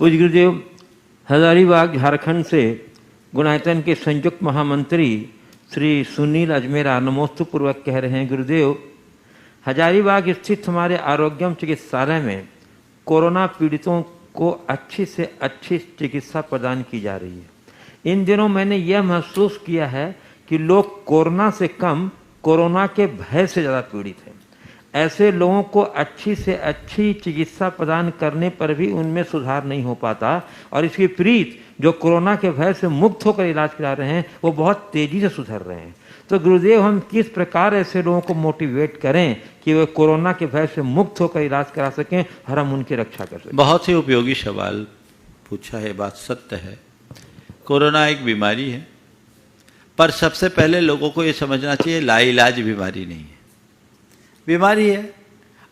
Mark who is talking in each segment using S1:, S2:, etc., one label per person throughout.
S1: पूज्य गुरुदेव, हजारीबाग झारखंड से गुणायतन के संयुक्त महामंत्री श्री सुनील अजमेरा नमोस्तु पूर्वक कह रहे हैं, गुरुदेव हजारीबाग स्थित हमारे आरोग्यम चिकित्सालय में कोरोना पीड़ितों को अच्छी से अच्छी चिकित्सा प्रदान की जा रही है। इन दिनों मैंने यह महसूस किया है कि लोग कोरोना से कम कोरोना के भय से ज़्यादा पीड़ित हैं। ऐसे लोगों को अच्छी से अच्छी चिकित्सा प्रदान करने पर भी उनमें सुधार नहीं हो पाता और इसके विपरीत जो कोरोना के भय से मुक्त होकर इलाज करा रहे हैं वो बहुत तेज़ी से सुधर रहे हैं। तो गुरुदेव, हम किस प्रकार ऐसे लोगों को मोटिवेट करें कि वे कोरोना के भय से मुक्त होकर इलाज करा सकें और हम उनकी रक्षा कर सकें?
S2: बहुत ही उपयोगी सवाल पूछा है, बात सत्य है। कोरोना एक बीमारी है, पर सबसे पहले लोगों को ये समझना चाहिए लाइलाज बीमारी नहीं है। बीमारी है,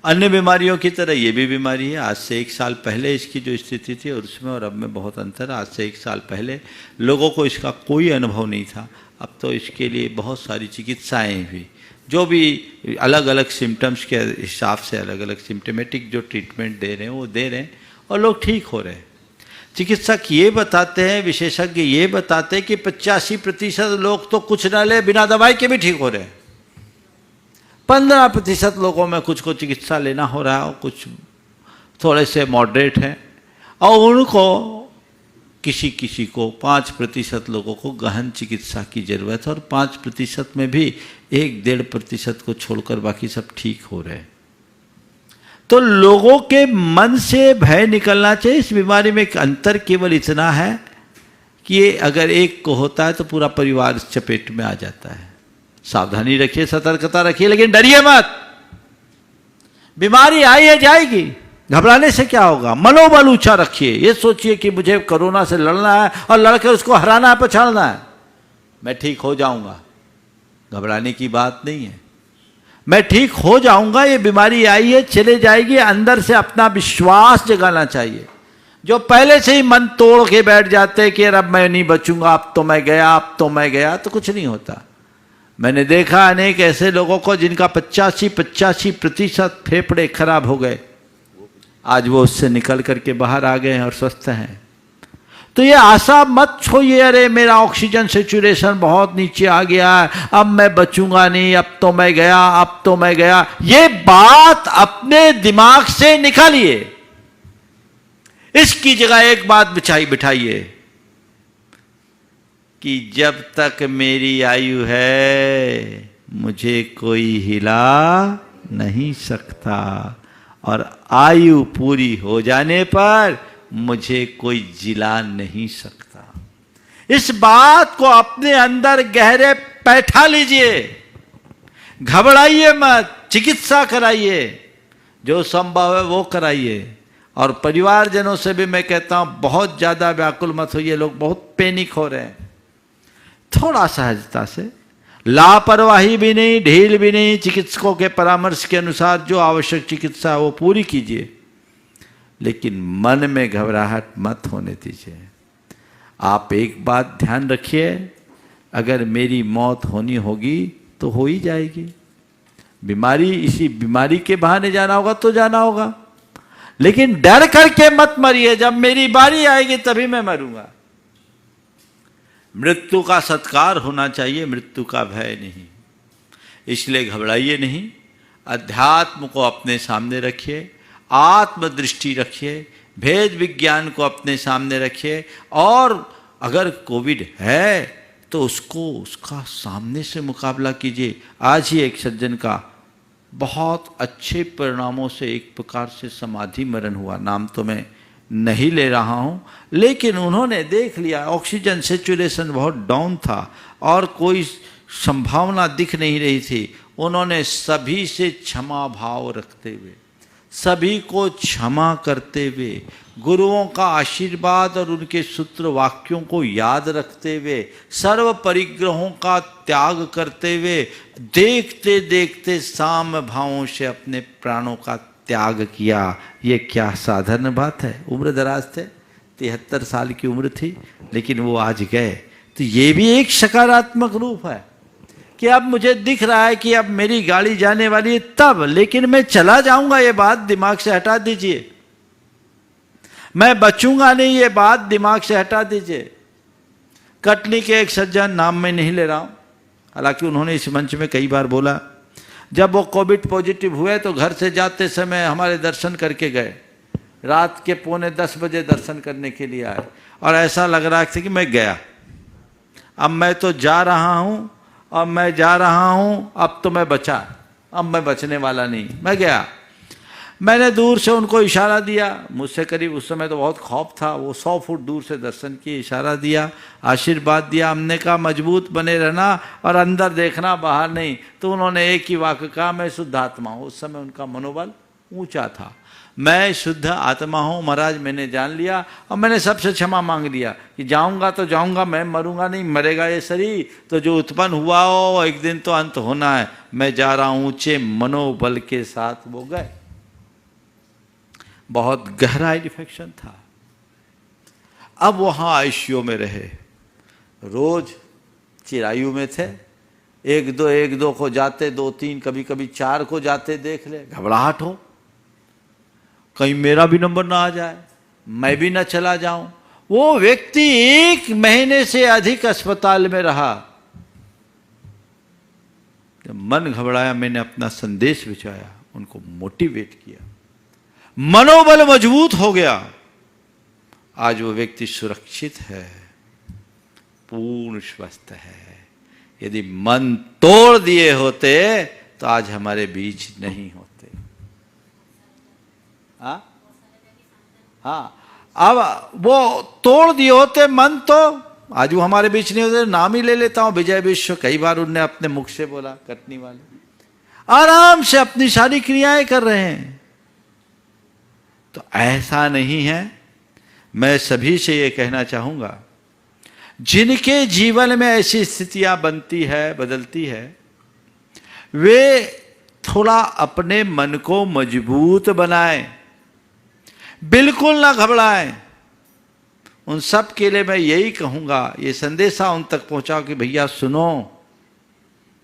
S2: अन्य बीमारियों की तरह ये भी बीमारी है। आज से 1 साल पहले इसकी जो स्थिति थी और उसमें और अब में बहुत अंतर है। आज से 1 साल पहले लोगों को इसका कोई अनुभव नहीं था, अब तो इसके लिए बहुत सारी चिकित्साएं भी, जो भी अलग अलग सिम्टम्स के हिसाब से अलग अलग सिम्टमेटिक जो ट्रीटमेंट दे रहे हैं वो दे रहे हैं और लोग ठीक हो रहे हैं। चिकित्सक ये बताते हैं, विशेषज्ञ ये बताते हैं कि 85% लोग तो कुछ न ले बिना दवाई के भी ठीक हो रहे हैं। 15% लोगों में कुछ को चिकित्सा लेना हो रहा है और कुछ थोड़े से मॉडरेट हैं और उनको किसी किसी को 5% लोगों को गहन चिकित्सा की ज़रूरत है और 5% में भी 1-1.5% को छोड़कर बाकी सब ठीक हो रहे हैं। तो लोगों के मन से भय निकलना चाहिए। इस बीमारी में एक अंतर केवल इतना है कि ये अगर एक को होता है तो पूरा परिवार इस चपेट में आ जाता है। सावधानी रखिए, सतर्कता रखिए, लेकिन डरिए मत। बीमारी आई है, जाएगी, घबराने से क्या होगा। मनोबल ऊंचा रखिए, ये सोचिए कि मुझे कोरोना से लड़ना है और लड़कर उसको हराना है, पछाड़ना है। मैं ठीक हो जाऊंगा, घबराने की बात नहीं है। मैं ठीक हो जाऊंगा, ये बीमारी आई है, चले जाएगी। अंदर से अपना विश्वास जगाना चाहिए। जो पहले से ही मन तोड़ के बैठ जाते हैं कि अब मैं नहीं बचूंगा, अब तो मैं गया, अब तो मैं गया, तो कुछ नहीं होता। मैंने देखा अनेक ऐसे लोगों को जिनका 85% फेफड़े खराब हो गए, आज वो उससे निकल करके बाहर आ गए हैं और स्वस्थ हैं। तो ये आशा मत छोड़िए, अरे मेरा ऑक्सीजन सैचुरेशन बहुत नीचे आ गया है, अब मैं बचूंगा नहीं, अब तो मैं गया, अब तो मैं गया। ये बात अपने दिमाग से निकालिए। इसकी जगह एक बात बिठाइए कि जब तक मेरी आयु है मुझे कोई हिला नहीं सकता और आयु पूरी हो जाने पर मुझे कोई जिला नहीं सकता। इस बात को अपने अंदर गहरे बैठा लीजिए। घबराइए मत, चिकित्सा कराइए, जो संभव है वो कराइए। और परिवारजनों से भी मैं कहता हूं बहुत ज्यादा व्याकुल मत होइए, लोग बहुत पैनिक हो रहे हैं। थोड़ा सहजता से, लापरवाही भी नहीं, ढील भी नहीं, चिकित्सकों के परामर्श के अनुसार जो आवश्यक चिकित्सा है वो पूरी कीजिए, लेकिन मन में घबराहट मत होने दीजिए। आप एक बात ध्यान रखिए, अगर मेरी मौत होनी होगी तो हो ही जाएगी। बीमारी, इसी बीमारी के बहाने जाना होगा तो जाना होगा, लेकिन डर करके मत मरिए। जब मेरी बारी आएगी तभी मैं मरूंगा। मृत्यु का सत्कार होना चाहिए, मृत्यु का भय नहीं। इसलिए घबराइए नहीं, अध्यात्म को अपने सामने रखिए, आत्मदृष्टि रखिए, भेद विज्ञान को अपने सामने रखिए और अगर कोविड है तो उसका सामने से मुकाबला कीजिए। आज ही एक सज्जन का बहुत अच्छे परिणामों से एक प्रकार से समाधि मरण हुआ, नाम तो मैं नहीं ले रहा हूं, लेकिन उन्होंने देख लिया ऑक्सीजन सैचुरेशन बहुत डाउन था और कोई संभावना दिख नहीं रही थी। उन्होंने सभी से क्षमा भाव रखते हुए, सभी को क्षमा करते हुए, गुरुओं का आशीर्वाद और उनके सूत्र वाक्यों को याद रखते हुए, सर्व परिग्रहों का त्याग करते हुए, देखते देखते साम भावों से अपने प्राणों का त्याग किया। ये क्या साधारण बात है। उम्र दराज थे, 73 साल की उम्र थी, लेकिन वो आज गए। तो ये भी एक सकारात्मक रूप है कि अब मुझे दिख रहा है कि अब मेरी गाड़ी जाने वाली है तब, लेकिन मैं चला जाऊंगा, ये बात दिमाग से हटा दीजिए। मैं बचूंगा नहीं, ये बात दिमाग से हटा दीजिए। कटनी के एक सज्जन, नाम मैं नहीं ले रहा हूं, हालांकि उन्होंने इस मंच में कई बार बोला, जब वो कोविड पॉजिटिव हुए तो घर से जाते समय हमारे दर्शन करके गए। रात के 9:45 बजे दर्शन करने के लिए आए और ऐसा लग रहा था कि मैं गया, अब मैं तो जा रहा हूं, अब मैं जा रहा हूं, अब तो मैं बचा, अब मैं बचने वाला नहीं, मैं गया। मैंने दूर से उनको इशारा दिया, मुझसे करीब उस समय तो बहुत खौफ था, वो 100 फुट दूर से दर्शन किए, इशारा दिया, आशीर्वाद दिया। हमने कहा मजबूत बने रहना और अंदर देखना, बाहर नहीं। तो उन्होंने एक ही वाक्य कहा, मैं शुद्ध आत्मा हूँ। उस समय उनका मनोबल ऊंचा था। मैं शुद्ध आत्मा हूँ महाराज, मैंने जान लिया और मैंने सबसे क्षमा मांग लिया कि जाऊंगा तो जाऊंगा, मैं मरूंगा नहीं, मरेगा ये शरीर, तो जो उत्पन्न हुआ हो एक दिन तो अंत होना है, मैं जा रहा हूँ। ऊंचे मनोबल के साथ वो गए। बहुत गहरा इन्फेक्शन था। अब वहां आईसीयू में रहे, रोज चिरायु में थे, एक दो को जाते, 2-3 कभी कभी 4 को जाते देख ले, घबराहट हो कहीं मेरा भी नंबर ना आ जाए, मैं भी ना चला जाऊं। वो व्यक्ति 1 महीने से अधिक अस्पताल में रहा। जब मन घबराया, मैंने अपना संदेश भिजवाया, उनको मोटिवेट किया, मनोबल मजबूत हो गया। आज वो व्यक्ति सुरक्षित है, पूर्ण स्वस्थ है। यदि मन तोड़ दिए होते तो आज हमारे बीच नहीं होते। हाँ, अब वो तोड़ दिए होते मन तो आज वो हमारे बीच नहीं होते। नाम ही ले लेता हूं, विजय विश्व, कई बार उनने अपने मुख से बोला, कटनी वाले आराम से अपनी सारी क्रियाएं कर रहे हैं। तो ऐसा नहीं है। मैं सभी से ये कहना चाहूंगा, जिनके जीवन में ऐसी स्थितियां बनती है, बदलती है, वे थोड़ा अपने मन को मजबूत बनाएं, बिल्कुल ना घबराएं। उन सब के लिए मैं यही कहूंगा, ये संदेशा उन तक पहुंचाओ कि भैया सुनो,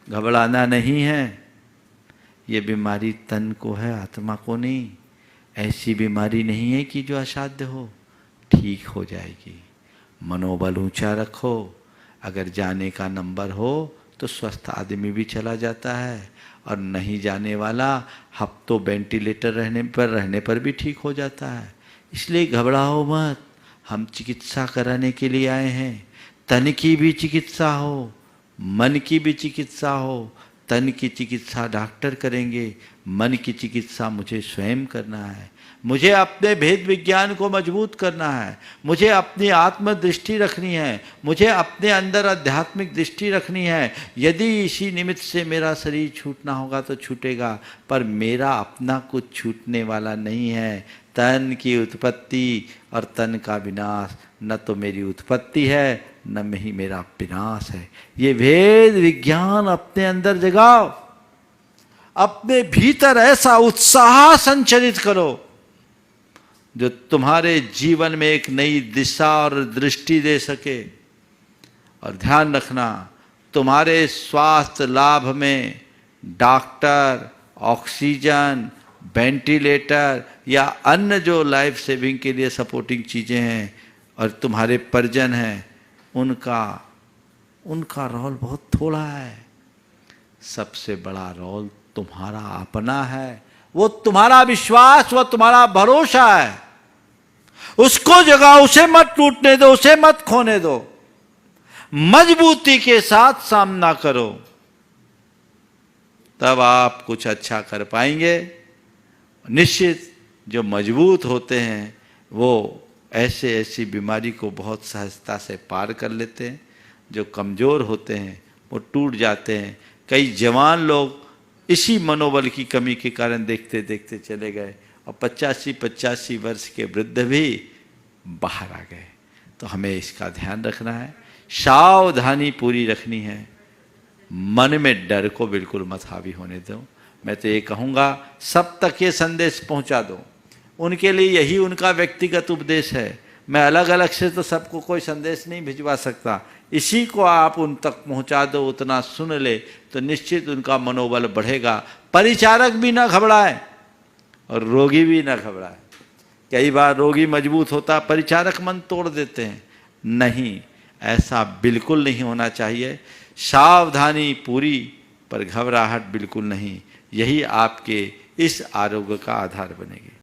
S2: घबराना नहीं है। ये बीमारी तन को है, आत्मा को नहीं। ऐसी बीमारी नहीं है कि जो असाध्य हो, ठीक हो जाएगी। मनोबल ऊंचा रखो। अगर जाने का नंबर हो तो स्वस्थ आदमी भी चला जाता है, और नहीं जाने वाला हफ्तों वेंटिलेटर रहने पर भी ठीक हो जाता है। इसलिए घबराओ मत, हम चिकित्सा कराने के लिए आए हैं। तन की भी चिकित्सा हो, मन की भी चिकित्सा हो। तन की चिकित्सा डॉक्टर करेंगे, मन की चिकित्सा मुझे स्वयं करना है। मुझे अपने भेद विज्ञान को मजबूत करना है, मुझे अपनी आत्म दृष्टि रखनी है, मुझे अपने अंदर आध्यात्मिक दृष्टि रखनी है। यदि इसी निमित्त से मेरा शरीर छूटना होगा तो छूटेगा, पर मेरा अपना कुछ छूटने वाला नहीं है। तन की उत्पत्ति और तन का विनाश, न तो मेरी उत्पत्ति है न में ही मेरा विनाश है। ये भेद विज्ञान अपने अंदर जगाओ, अपने भीतर ऐसा उत्साह संचरित करो जो तुम्हारे जीवन में एक नई दिशा और दृष्टि दे सके। और ध्यान रखना, तुम्हारे स्वास्थ्य लाभ में डॉक्टर, ऑक्सीजन, वेंटिलेटर या अन्य जो लाइफ सेविंग के लिए सपोर्टिंग चीज़ें हैं और तुम्हारे परिजन हैं, उनका रोल बहुत थोड़ा है। सबसे बड़ा रोल तुम्हारा अपना है। वो तुम्हारा विश्वास, वो तुम्हारा भरोसा है। उसको जगाओ, उसे मत टूटने दो, उसे मत खोने दो। मजबूती के साथ सामना करो, तब आप कुछ अच्छा कर पाएंगे। निश्चित जो मजबूत होते हैं वो ऐसी बीमारी को बहुत सहजता से पार कर लेते हैं। जो कमज़ोर होते हैं वो टूट जाते हैं। कई जवान लोग इसी मनोबल की कमी के कारण देखते देखते चले गए, और 85 वर्ष के वृद्ध भी बाहर आ गए। तो हमें इसका ध्यान रखना है, सावधानी पूरी रखनी है। मन में डर को बिल्कुल मत हावी होने दो। मैं तो ये कहूँगा, सब तक ये संदेश पहुँचा दो। उनके लिए यही उनका व्यक्तिगत उपदेश है। मैं अलग अलग से तो सबको कोई संदेश नहीं भिजवा सकता। इसी को आप उन तक पहुंचा दो, उतना सुन ले तो निश्चित उनका मनोबल बढ़ेगा। परिचारक भी ना घबराए और रोगी भी ना घबराए। कई बार रोगी मजबूत होता, परिचारक मन तोड़ देते हैं। नहीं, ऐसा बिल्कुल नहीं होना चाहिए। सावधानी पूरी, पर घबराहट बिल्कुल नहीं। यही आपके इस आरोग्य का आधार बनेगी।